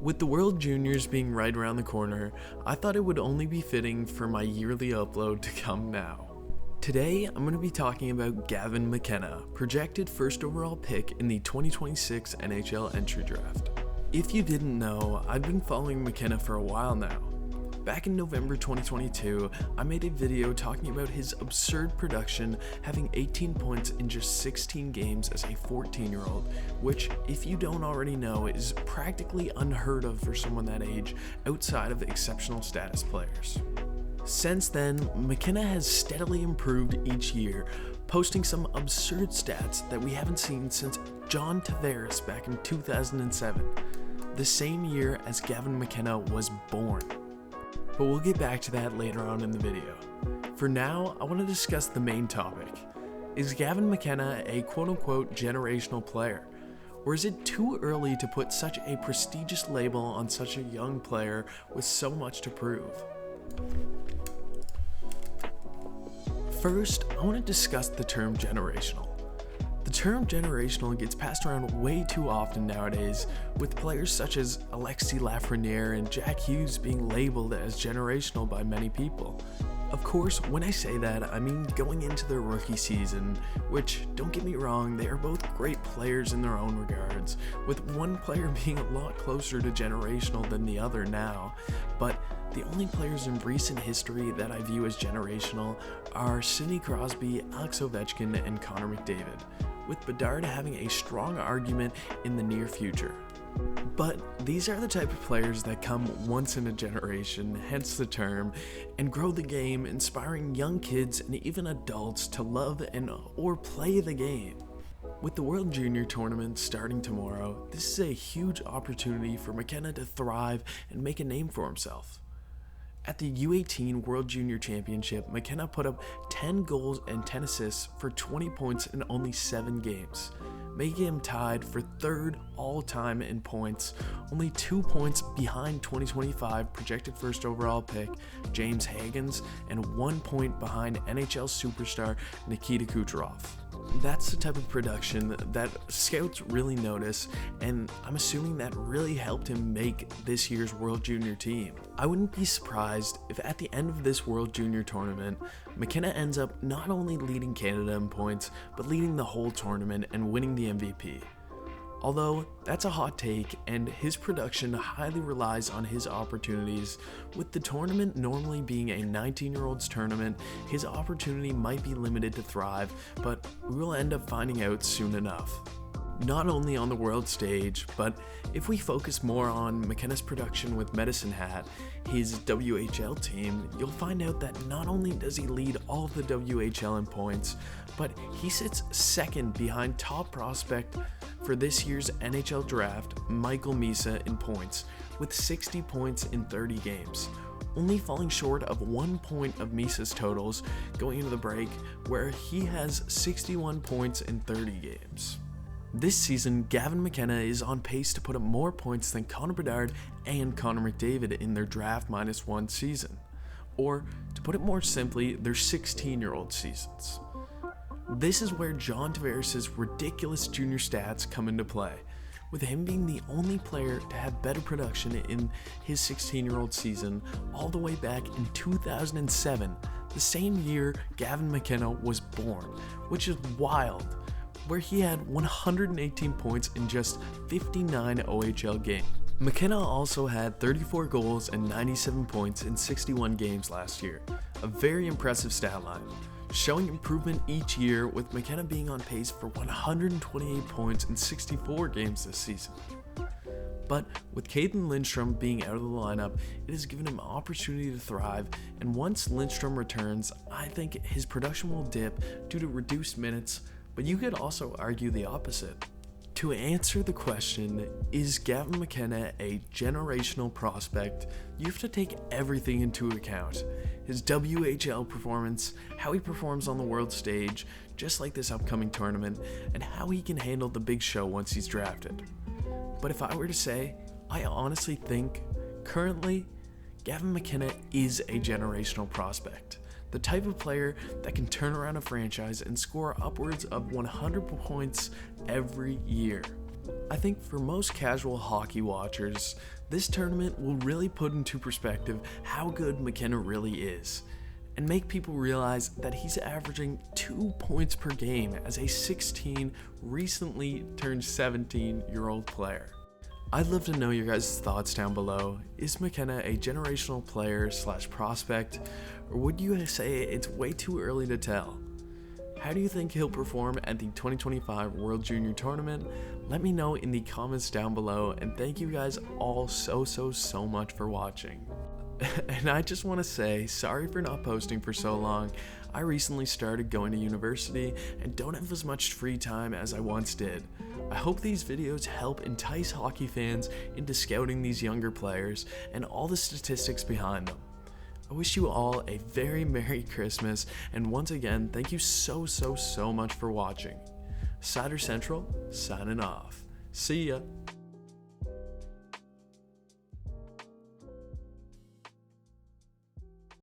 With the World Juniors being right around the corner, I thought it would only be fitting for my yearly upload to come now. Today, I'm going to be talking about Gavin Mckenna, projected first overall pick in the 2026 NHL entry draft. If you didn't know, I've been following McKenna for a while now. Back in November 2022, I made a video talking about his absurd production, having 18 points in just 16 games as a 14-year-old, which, if you don't already know, is practically unheard of for someone that age outside of exceptional status players. Since then, McKenna has steadily improved each year, posting some absurd stats that we haven't seen since John Tavares back in 2007, the same year as Gavin Mckenna was born. But we'll get back to that later on in the video. For now, I want to discuss the main topic. Is Gavin Mckenna a quote-unquote generational player? Or is it too early to put such a prestigious label on such a young player with so much to prove? First, I want to discuss the term generational. The term generational gets passed around way too often nowadays, with players such as Alexis Lafreniere and Jack Hughes being labeled as generational by many people. Of course, when I say that, I mean going into their rookie season, which, don't get me wrong, they are both great players in their own regards, with one player being a lot closer to generational than the other now, but the only players in recent history that I view as generational are Sidney Crosby, Alex Ovechkin, and Connor McDavid, with Bedard having a strong argument in the near future. But these are the type of players that come once in a generation, hence the term, and grow the game, inspiring young kids and even adults to love and or play the game. With the World Junior Tournament starting tomorrow, this is a huge opportunity for McKenna to thrive and make a name for himself. At the U18 World Junior Championship, McKenna put up 10 goals and 10 assists for 20 points in only 7 games, making him tied for third all-time in points, only 2 points behind 2025 projected first overall pick James Hagens and 1 point behind NHL superstar Nikita Kucherov. That's the type of production that scouts really notice, and I'm assuming that really helped him make this year's World Junior team. I wouldn't be surprised if at the end of this World Junior tournament, McKenna ends up not only leading Canada in points, but leading the whole tournament and winning the MVP. Although, that's a hot take, and his production highly relies on his opportunities. With the tournament normally being a 19-year-old's tournament, his opportunity might be limited to thrive, but we will end up finding out soon enough. Not only on the world stage, but if we focus more on McKenna's production with Medicine Hat, his WHL team, you'll find out that not only does he lead all of the WHL in points, but he sits second behind top prospect for this year's NHL draft, Michael Misa, in points, with 60 points in 30 games, only falling short of 1 point of Misa's totals going into the break, where he has 61 points in 30 games. This season, Gavin McKenna is on pace to put up more points than Connor Bedard and Connor McDavid in their draft -1 season, or to put it more simply, their 16-year-old seasons. This is where John Tavares' ridiculous junior stats come into play, with him being the only player to have better production in his 16-year-old season all the way back in 2007, the same year Gavin McKenna was born, which is wild, where he had 118 points in just 59 OHL games. McKenna also had 34 goals and 97 points in 61 games last year, a very impressive stat line, showing improvement each year, with McKenna being on pace for 128 points in 64 games this season. But with Caden Lindstrom being out of the lineup, it has given him an opportunity to thrive, and once Lindstrom returns, I think his production will dip due to reduced minutes, but you could also argue the opposite. To answer the question, is Gavin McKenna a generational prospect, you have to take everything into account. His WHL performance, how he performs on the world stage, just like this upcoming tournament, and how he can handle the big show once he's drafted. But if I were to say, I honestly think, currently, Gavin McKenna is a generational prospect. The type of player that can turn around a franchise and score upwards of 100 points every year. I think for most casual hockey watchers, this tournament will really put into perspective how good McKenna really is, and make people realize that he's averaging 2 points per game as a 16, recently turned 17-year-old player. I'd love to know your guys' thoughts down below. Is McKenna a generational player / prospect, or would you say it's way too early to tell? How do you think he'll perform at the 2025 World Junior Tournament? Let me know in the comments down below, and thank you guys all so much for watching. And I just want to say, sorry for not posting for so long. I recently started going to university and don't have as much free time as I once did. I hope these videos help entice hockey fans into scouting these younger players and all the statistics behind them. I wish you all a very Merry Christmas, and once again, thank you so much for watching. Cider Central, signing off. See ya.